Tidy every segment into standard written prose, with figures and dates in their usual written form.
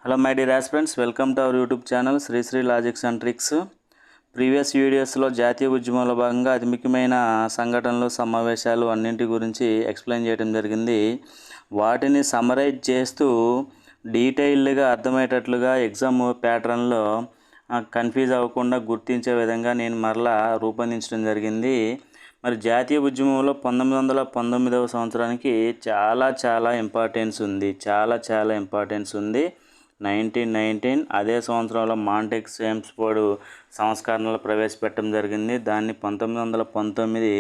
Hello my dear aspirants, welcome to our YouTube channel Sri logics and tricks. Previous వీడియోస్లో జాతీయ ఉద్యమంలో భాగంగా అతి ముఖ్యమైన సంఘటనలు, సమావేశాలు అన్నింటి గురించి ఎక్స్ప్లెయిన్ చేయడం జరిగింది. వాటిని సమరైజ్ చేస్తూ డీటెయిల్డ్గా అర్థమయ్యేటట్లుగా ఎగ్జామ్ ప్యాటర్న్లో కన్ఫ్యూజ్ అవ్వకుండా గుర్తించే విధంగా నేను మరలా రూపొందించడం జరిగింది. మరి జాతీయ ఉద్యమంలో 1919వ సంవత్సరానికి చాలా ఇంపార్టెన్స్ ఉంది. చాలా ఇంపార్టెన్స్ ఉంది. 1919 అదే సంవత్సరంలో మాంటెగ్ చేమ్స్ఫోర్డ్ సంస్కరణలు ప్రవేశపెట్టడం జరిగింది. దాన్ని 1919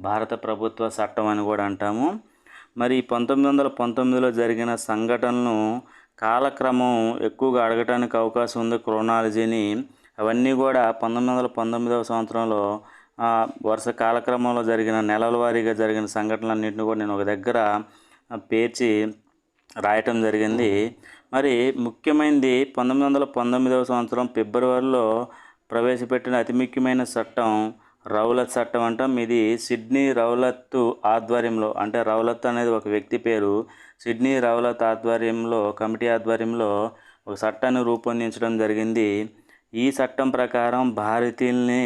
భారత ప్రభుత్వ చట్టం అని కూడా అంటాము. మరి 1919లో జరిగిన సంఘటనలను కాలక్రమం ఎక్కువగా అడగటానికి అవకాశం ఉంది. క్రోనాలజీని అవన్నీ కూడా 1919వ సంవత్సరంలో వరుస కాలక్రమంలో జరిగిన నెలల వారీగా జరిగిన సంఘటనలన్నింటినీ కూడా నేను ఒక దగ్గర పేర్చి రాయటం జరిగింది. మరి ముఖ్యమైనది 1919వ సంవత్సరం ఫిబ్రవరిలో ప్రవేశపెట్టిన అతి ముఖ్యమైన చట్టం రౌలత్ చట్టం అంటాం. ఇది సిడ్నీ రౌలత్ ఆధ్వర్యంలో, అంటే రౌలత్ అనేది ఒక వ్యక్తి పేరు, సిడ్నీ రౌలత్ ఆధ్వర్యంలో కమిటీ ఆధ్వర్యంలో ఒక చట్టాన్ని రూపొందించడం జరిగింది. ఈ చట్టం ప్రకారం భారతీయుల్ని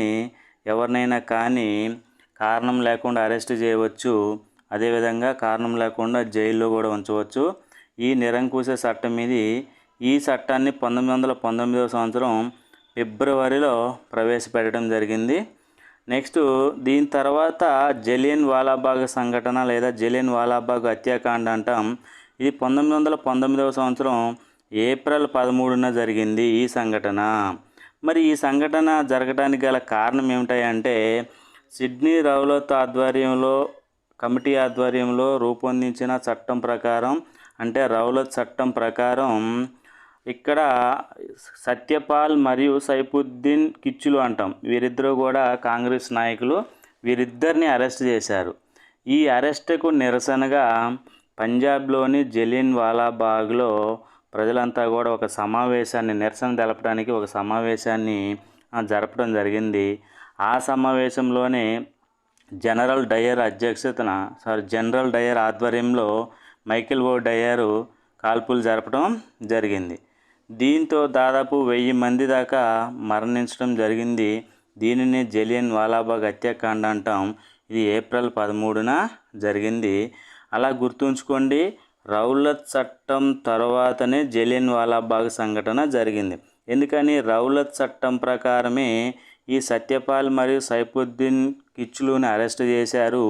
ఎవరినైనా కానీ కారణం లేకుండా అరెస్ట్ చేయవచ్చు. అదేవిధంగా కారణం లేకుండా జైల్లో కూడా ఉంచవచ్చు. ఈ నిరంకుశ చట్టం ఇది. ఈ చట్టాన్ని 1919వ సంవత్సరం ఫిబ్రవరిలో ప్రవేశపెట్టడం జరిగింది. నెక్స్ట్ దీని తర్వాత జలియన్ వాలాబాగ్ సంఘటన లేదా జలియన్ వాలాబాగ్ హత్యాకాండ అంటాం. ఇది 1919వ సంవత్సరం ఏప్రిల్ 13న జరిగింది ఈ సంఘటన. మరి ఈ సంఘటన జరగడానికి గల కారణం ఏమిటంటే సిడ్నీ రౌలత్ ఆధ్వర్యంలో కమిటీ ఆధ్వర్యంలో రూపొందించిన చట్టం ప్రకారం, అంటే రౌలత్ చట్టం ప్రకారం ఇక్కడ సత్యపాల్ మరియు సైఫుద్దీన్ కిచ్లు అంటాం, వీరిద్దరూ కూడా కాంగ్రెస్ నాయకులు, వీరిద్దరిని అరెస్ట్ చేశారు. ఈ అరెస్టుకు నిరసనగా పంజాబ్లోని జలియన్ వాలాబాగ్లో ప్రజలంతా కూడా ఒక సమావేశాన్ని, నిరసన తెలపడానికి ఒక సమావేశాన్ని జరపడం జరిగింది. ఆ సమావేశంలోనే జనరల్ డయర్ ఆధ్వర్యంలో మైకేల్ ఓ డయర్ కాల్పులు జరపడం జరిగింది. దీంతో దాదాపు 1000 మంది దాకా మరణించడం జరిగింది. దీనిని జలియన్ వాలాబాగ్ హత్యాకాండ అంటాం. ఇది ఏప్రిల్ 13న జరిగింది. అలా గుర్తుంచుకోండి. రౌలత్ చట్టం తర్వాతనే జలియన్ వాలాబాగ్ సంఘటన జరిగింది. ఎందుకని రౌలత్ చట్టం ప్రకారమే ఈ సత్యపాల్ మరియు సైఫుద్దీన్ కిచ్లుని అరెస్ట్ చేశారు.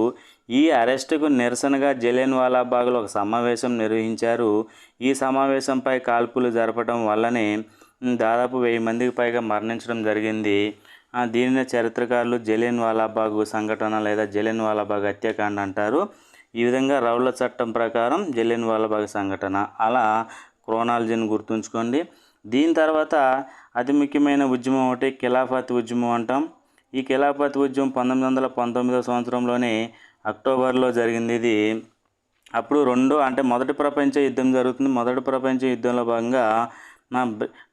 ఈ అరెస్టుకు నిరసనగా జలియన్ వాలాబాగ్లో ఒక సమావేశం నిర్వహించారు. ఈ సమావేశంపై కాల్పులు జరపడం వల్లనే దాదాపు 1000 మందికి పైగా మరణించడం జరిగింది. దీనిని చరిత్రకారులు జలియన్ వాలాబాగ్ సంఘటన లేదా జలియన్ వాలాబాగ్ హత్యాకాండ అంటారు. ఈ విధంగా రౌలత్ చట్టం ప్రకారం జలియన్ వాలాబాగ్ సంఘటన. అలా క్రోనాలజీని గుర్తుంచుకోండి. దీని తర్వాత అతి ముఖ్యమైన ఉద్యమం ఒకటి ఖిలాఫత్ ఉద్యమం అంటాం. ఈ ఖిలాఫత్ ఉద్యమం 1919వ సంవత్సరంలోనే అక్టోబర్లో జరిగింది. ఇది అప్పుడు మొదటి ప్రపంచ యుద్ధం జరుగుతుంది. మొదటి ప్రపంచ యుద్ధంలో భాగంగా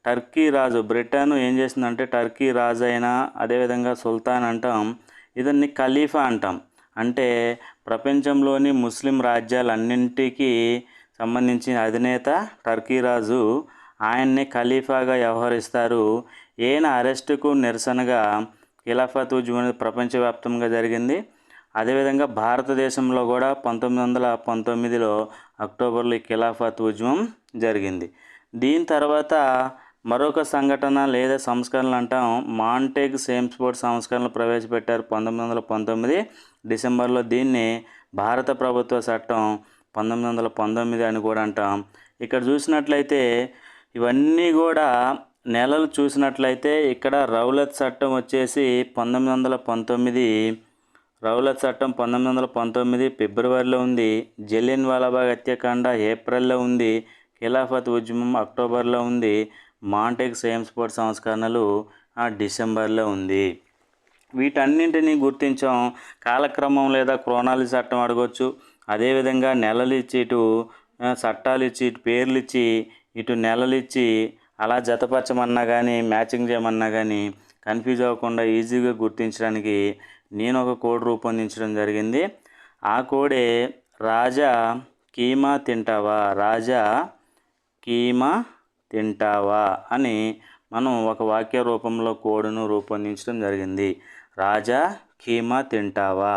టర్కీ రాజు, బ్రిటన్ ఏం చేసిందంటే టర్కీ రాజు అయినా అదేవిధంగా సుల్తాన్ అంటాం, ఇతన్ని ఖలీఫా అంటాం. అంటే ప్రపంచంలోని ముస్లిం రాజ్యాలన్నింటికీ సంబంధించిన అధినేత టర్కీ రాజు, ఆయన్ని ఖలీఫాగా వ్యవహరిస్తారు. ఈయన అరెస్టుకు నిరసనగా ఖిలాఫత్ ఉద్యమం ప్రపంచవ్యాప్తంగా జరిగింది. అదేవిధంగా భారతదేశంలో కూడా 1919లో అక్టోబర్లో ఈ ఖిలాఫత్ ఉద్యమం జరిగింది. దీని తర్వాత మరొక సంఘటన లేదా సంస్కరణలు అంటాం, మాంటెగ్ చేమ్స్ఫోర్డ్ సంస్కరణలు ప్రవేశపెట్టారు 1919 డిసెంబర్లో. దీన్ని భారత ప్రభుత్వ చట్టం 1919 అని కూడా అంటాం. ఇక్కడ చూసినట్లయితే ఇవన్నీ కూడా నెలలు చూసినట్లయితే ఇక్కడ రౌలత్ చట్టం వచ్చేసి 1919, రౌలత్ చట్టం 1919 ఫిబ్రవరిలో ఉంది. జలియన్ వాలాబాగ్ హత్యాకాండ ఏప్రిల్లో ఉంది. ఖిలాఫత్ ఉద్యమం అక్టోబర్లో ఉంది. మాంటెగ్ చేమ్స్ఫోర్డ్ సంస్కరణలు డిసెంబర్లో ఉంది. వీటన్నింటినీ గుర్తించాం. కాలక్రమం లేదా క్రోనాలజీ చట్టం అడగవచ్చు. అదేవిధంగా నెలలు ఇచ్చి ఇటు చట్టాలు ఇచ్చి ఇటు పేర్లు ఇచ్చి ఇటు నెలలు ఇచ్చి అలా జతపరచమన్నా కానీ మ్యాచింగ్ చేయమన్నా కానీ కన్ఫ్యూజ్ అవ్వకుండా ఈజీగా గుర్తించడానికి నేను ఒక కోడ్ రూపొందించడం జరిగింది. ఆ కోడే రాజా కీమా తింటావా, రాజా కీమా తింటావా అని మనం ఒక వాక్య రూపంలో కోడ్ను రూపొందించడం జరిగింది. రాజా కీమా తింటావా.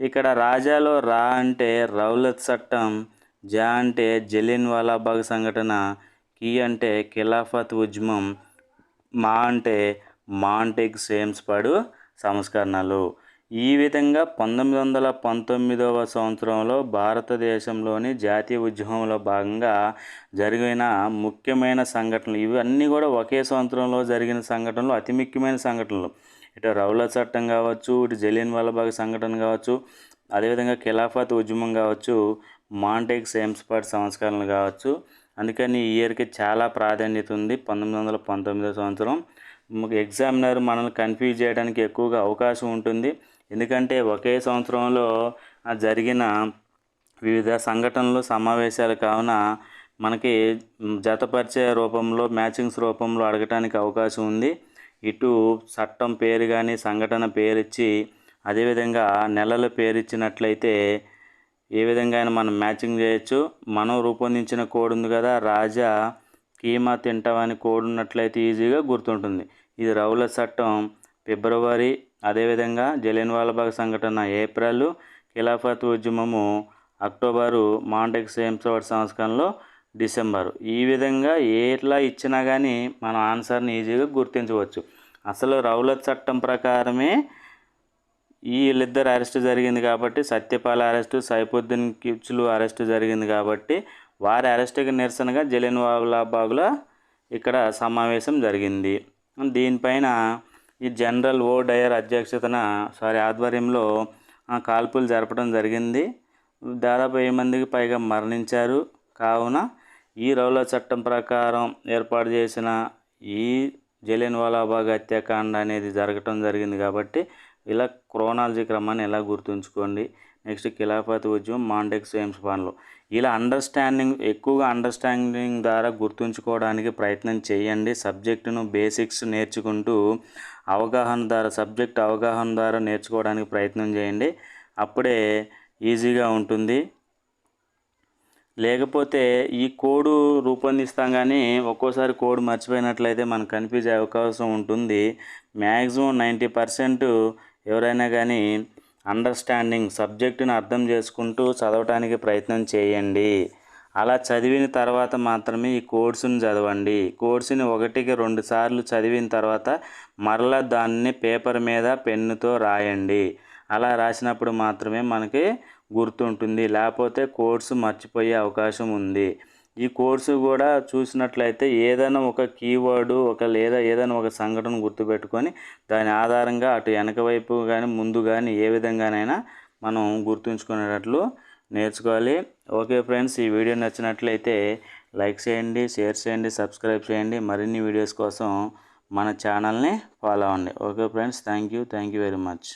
ఇక్కడ రాజాలో రా అంటే రౌలత్ చట్టం, జా అంటే జలియన్ వాలాబాగ్ సంఘటన, కీ అంటే ఖిలాఫత్ ఉద్యమం, మా అంటే మాంటెగ్ సేమ్స్ఫర్డ్ సంస్కరణలు. ఈ విధంగా 1919వ సంవత్సరంలో భారతదేశంలోని జాతీయ ఉద్యమంలో భాగంగా జరిగిన ముఖ్యమైన సంఘటనలు ఇవన్నీ కూడా ఒకే సంవత్సరంలో జరిగిన సంఘటనలు, అతి ముఖ్యమైన సంఘటనలు. ఇటు రౌలత్ చట్టం కావచ్చు, ఇటు జలియన్ వాలాబాగ్ సంఘటన కావచ్చు, అదేవిధంగా ఖిలాఫత్ ఉద్యమం కావచ్చు, మాంటెగ్ సేమ్స్ఫర్డ్ సంస్కరణలు కావచ్చు. అందుకని ఈ ఇయర్కి చాలా ప్రాధాన్యత ఉంది. 1919వ సంవత్సరం ఎగ్జామినర్ మనల్ని కన్ఫ్యూజ్ చేయడానికి ఎక్కువగా అవకాశం ఉంటుంది. ఎందుకంటే ఒకే సంవత్సరంలో జరిగిన వివిధ సంఘటనలు, సమావేశాలు కావున మనకి జతపరిచే రూపంలో, మ్యాచింగ్స్ రూపంలో అడగటానికి అవకాశం ఉంది. ఇటు చట్టం పేరు కానీ సంఘటన పేరు ఇచ్చి, అదేవిధంగా నెలల పేరు ఇచ్చినట్లయితే ఏ విధంగా అయినా మనం మ్యాచింగ్ చేయొచ్చు. మనం రూపొందించిన కోడ్ ఉంది కదా, రాజా కీమా తింటావని కోడ్ ఉన్నట్లయితే ఈజీగా గుర్తుంటుంది. ఇది రౌలత్ చట్టం ఫిబ్రవరి, అదేవిధంగా జలియన్ వాలాబాగ్ సంఘటన ఏప్రిల్, ఖిలాఫత్ ఉద్యమము అక్టోబరు, మాంటెగ్ సేమ్స్ఫర్డ్ సంస్కరణలో డిసెంబరు. ఈ విధంగా ఎట్లా ఇచ్చినా కానీ మనం ఆన్సర్ని ఈజీగా గుర్తించవచ్చు. అసలు రౌలత్ చట్టం ప్రకారమే వీళ్ళిద్దరు అరెస్ట్ జరిగింది కాబట్టి, సత్యపాల్ అరెస్టు, సైఫుద్దీన్ కిచ్లు అరెస్టు జరిగింది కాబట్టి వారి అరెస్టుకి నిరసనగా జలియన్ వాలాబాగ్లో ఇక్కడ సమావేశం జరిగింది. దీనిపైన ఈ జనరల్ ఓ డయర్ ఆధ్వర్యంలో కాల్పులు జరపడం జరిగింది. దాదాపు 1000 మందికి పైగా మరణించారు. కావున ఈ రౌలత్ చట్టం ప్రకారం ఏర్పాటు చేసిన ఈ జలియన్ వాలాబాగ్ హత్యాకాండ అనేది జరగటం జరిగింది కాబట్టి ఇలా క్రోనాలజీ క్రమాన్ని ఎలా గుర్తుంచుకోండి. నెక్స్ట్ ఖిలాఫత్ ఉద్యమం, మాంటెగ్ సేమ్స్ఫర్డ్. ఇలా ఎక్కువగా అండర్స్టాండింగ్ ద్వారా గుర్తుంచుకోవడానికి ప్రయత్నం చేయండి. సబ్జెక్టును బేసిక్స్ నేర్చుకుంటూ సబ్జెక్ట్ అవగాహన ద్వారా నేర్చుకోవడానికి ప్రయత్నం చేయండి. అప్పుడే ఈజీగా ఉంటుంది. లేకపోతే ఈ కోడ్ రూపొందిస్తాం కానీ ఒక్కోసారి కోడ్ మర్చిపోయినట్లయితే మనకు కన్ఫ్యూజ్ అయ్యే అవకాశం ఉంటుంది. మ్యాక్సిమం 90% ఎవరైనా కానీ సబ్జెక్టును అర్థం చేసుకుంటూ చదవటానికి ప్రయత్నం చేయండి. అలా చదివిన తర్వాత మాత్రమే ఈ కోడ్స్ని చదవండి. కోడ్స్ని 1కి 2 సార్లు చదివిన తర్వాత మరలా దాన్ని పేపర్ మీద పెన్నుతో రాయండి. అలా రాసినప్పుడు మాత్రమే మనకి గుర్తుంటుంది. లేకపోతే కోడ్స్ మర్చిపోయే అవకాశం ఉంది. ఈ కోర్సు కూడా చూసినట్లయితే ఏదైనా ఒక కీవర్డు లేదా ఏదైనా ఒక సంఘటన గుర్తుపెట్టుకొని దాని ఆధారంగా అటు వెనక వైపు కానీ ముందు కానీ ఏ విధంగానైనా మనం గుర్తుంచుకునేటట్లు నేర్చుకోవాలి. ఓకే ఫ్రెండ్స్, ఈ వీడియో నచ్చినట్లయితే లైక్ చేయండి, షేర్ చేయండి, సబ్స్క్రైబ్ చేయండి. మరిన్ని వీడియోస్ కోసం మన ఛానల్ని ఫాలో అవ్వండి. Okay friends, thank you very much.